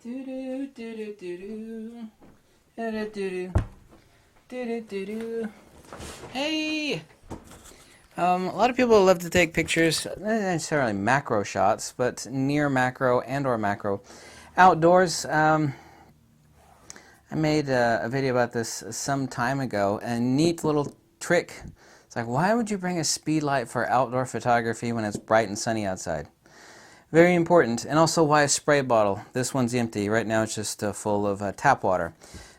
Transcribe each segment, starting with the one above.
Do do do do do do do do do do. Hey! A lot of people love to take pictures, not necessarily macro shots, but near macro and or macro. Outdoors, I made a video about this some time ago. A neat little trick. It's like, why would you bring a speed light for outdoor photography when it's bright and sunny outside? Very important. And also, why a spray bottle? This one's empty. Right now it's just full of tap water.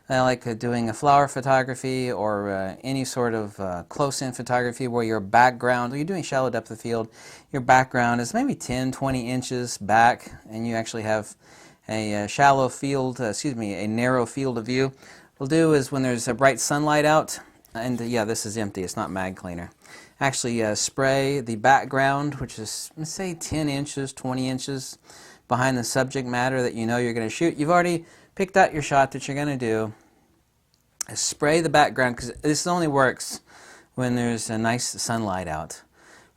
I like doing a flower photography or any sort of close-in photography where your background, you're doing shallow depth of field, your background is maybe 10, 20 inches back, and you actually have a shallow field, a narrow field of view. What we'll do is when there's a bright sunlight out, and yeah, this is empty, it's not mag cleaner. Actually spray the background, which is, let's say, 10 inches, 20 inches behind the subject matter that you know you're going to shoot. You've already picked out your shot that you're going to do. Spray the background, because this only works when there's a nice sunlight out.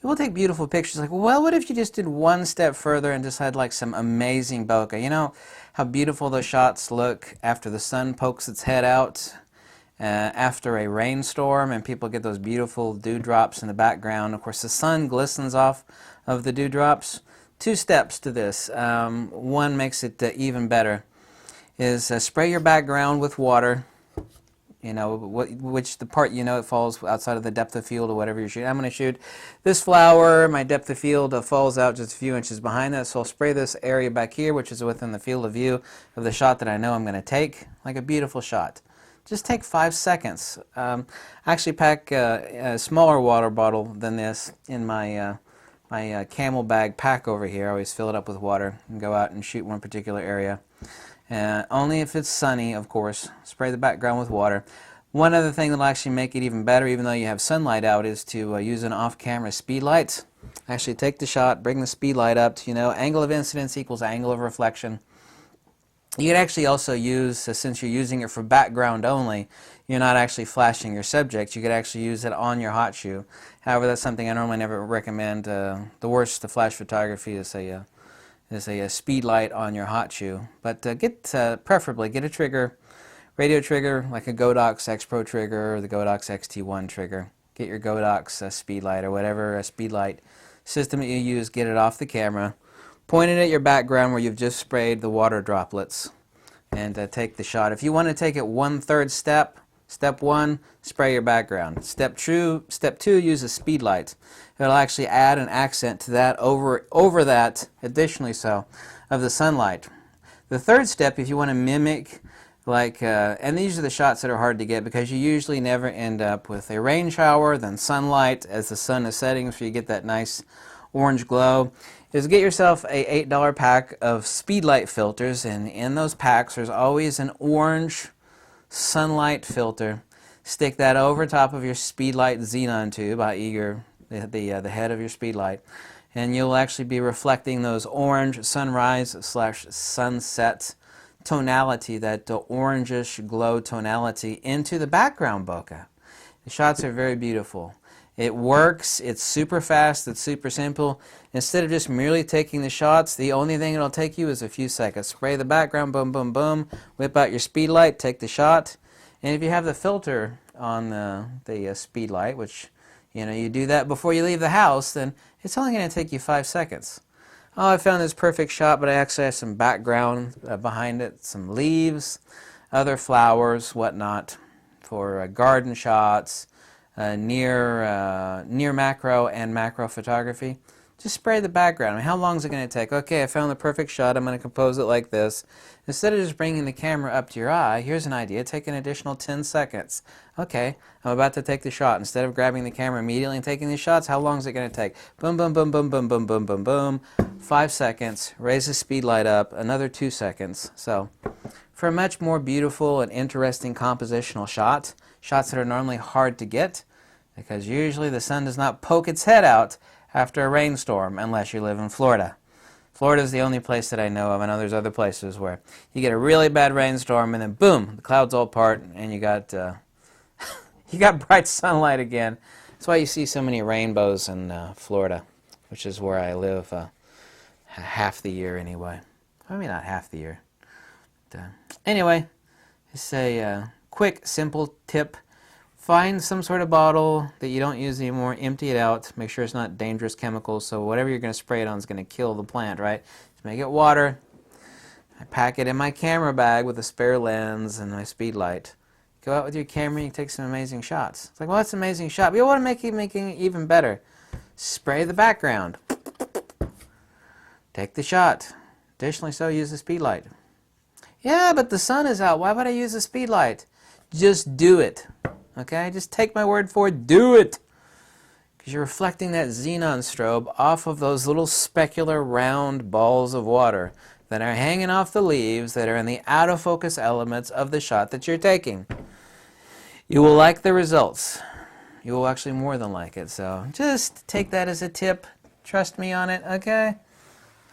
People take beautiful pictures like, well, what if you just did one step further and just had like some amazing bokeh? You know how beautiful those shots look after the sun pokes its head out? After a rainstorm and people get those beautiful dewdrops in the background. Of course, the sun glistens off of the dewdrops. Two steps to this. One makes it even better. Is spray your background with water. You know, which the part you know it falls outside of the depth of field or whatever you're shooting. I'm going to shoot this flower. My depth of field falls out just a few inches behind that, so I'll spray this area back here, which is within the field of view of the shot that I know I'm going to take. Like a beautiful shot. Just take 5 seconds. I actually pack a smaller water bottle than this in my my camel bag pack over here. I always fill it up with water and go out and shoot one particular area. Only if it's sunny, of course. Spray the background with water. One other thing that will actually make it even better, even though you have sunlight out, is to use an off-camera speed light. Actually take the shot, bring the speed light up to, angle of incidence equals angle of reflection. You could actually also use, since you're using it for background only, you're not actually flashing your subject. You could actually use it on your hot shoe. However, that's something I normally never recommend. The worst to flash photography is a speed light on your hot shoe. But preferably get a trigger, radio trigger, like a Godox X Pro trigger or the Godox XT1 trigger. Get your Godox speed light or whatever speed light system that you use. Get it off the camera. Point it at your background where you've just sprayed the water droplets and take the shot. If you want to take it 1/3 step, step 1, spray your background. Step 2, use a speed light. It'll actually add an accent to that over that, additionally so, of the sunlight. The third step, if you want to mimic, and these are the shots that are hard to get because you usually never end up with a rain shower, then sunlight as the sun is setting, so you get that nice orange glow, is get yourself a $8 pack of speedlight filters, and in those packs there's always an orange sunlight filter. Stick that over top of your speedlight xenon tube, i.e. the head of your speedlight, and you'll actually be reflecting those orange sunrise/sunset tonality, that orangish glow tonality, into the background bokeh. The shots are very beautiful. It works, it's super fast, it's super simple. Instead of just merely taking the shots, the only thing it'll take you is a few seconds. Spray the background, boom, boom, boom, whip out your speed light, take the shot. And if you have the filter on the speed light, which you do that before you leave the house, then it's only going to take you 5 seconds. Oh, I found this perfect shot, but I actually have some background behind it, some leaves, other flowers, whatnot, for garden shots. Near macro and macro photography. Just spray the background. I mean, how long is it going to take? Okay, I found the perfect shot. I'm going to compose it like this. Instead of just bringing the camera up to your eye, here's an idea. Take an additional 10 seconds. Okay, I'm about to take the shot. Instead of grabbing the camera immediately and taking the shots, how long is it going to take? Boom, boom, boom, boom, boom, boom, boom, boom, boom. 5 seconds. Raise the speed light up. Another 2 seconds. So, for a much more beautiful and interesting compositional shot, shots that are normally hard to get, because usually the sun does not poke its head out after a rainstorm unless you live in Florida. Florida is the only place that I know of. I know there's other places where you get a really bad rainstorm and then boom, the clouds all part and you got you got bright sunlight again. That's why you see so many rainbows in Florida, which is where I live half the year anyway. I mean, not half the year, Anyway, it's a quick, simple tip. Find some sort of bottle that you don't use anymore, empty it out, make sure it's not dangerous chemicals, so whatever you're going to spray it on is going to kill the plant, right? Just make it water. I pack it in my camera bag with a spare lens and my speed light. Go out with your camera and you take some amazing shots. It's like, well, that's an amazing shot, but you want to make it even better. Spray the background. Take the shot. Additionally so, use the speed light. Yeah, but the sun is out. Why would I use the speed light? Just do it. Okay? Just take my word for it. Do it. Because you're reflecting that xenon strobe off of those little specular round balls of water that are hanging off the leaves that are in the out of focus elements of the shot that you're taking. You will like the results. You will actually more than like it. So just take that as a tip. Trust me on it, okay?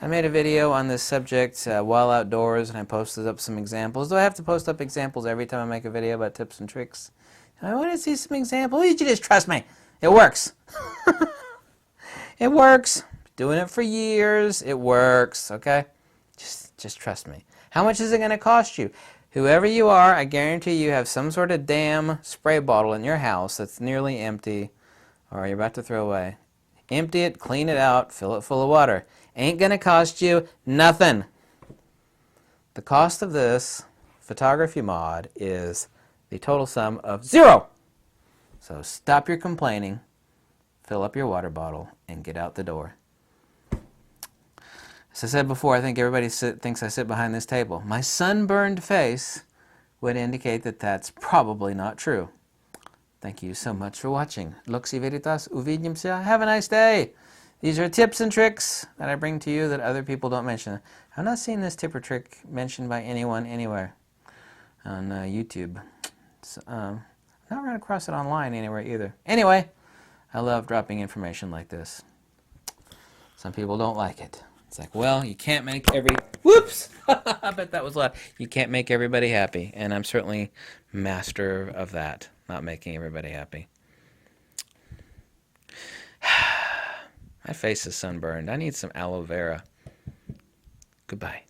I made a video on this subject while outdoors, and I posted up some examples. Do I have to post up examples every time I make a video about tips and tricks? I want to see some examples. You just trust me. It works. It works. Doing it for years. It works, okay? Just trust me. How much is it going to cost you? Whoever you are, I guarantee you have some sort of damn spray bottle in your house that's nearly empty or you're about to throw away. Empty it, clean it out, fill it full of water. Ain't going to cost you nothing. The cost of this photography mod is the total sum of 0. So stop your complaining, fill up your water bottle, and get out the door. As I said before, I think everybody thinks I sit behind this table. My sunburned face would indicate that that's probably not true. Thank you so much for watching. Loxi Veritas, uvidimся. Have a nice day. These are tips and tricks that I bring to you that other people don't mention. I've not seen this tip or trick mentioned by anyone anywhere on YouTube. So, I've not run across it online anywhere either. Anyway, I love dropping information like this. Some people don't like it. It's like, well, you can't make whoops! I bet that was loud. You can't make everybody happy, and I'm certainly master of that, not making everybody happy. My face is sunburned. I need some aloe vera. Goodbye.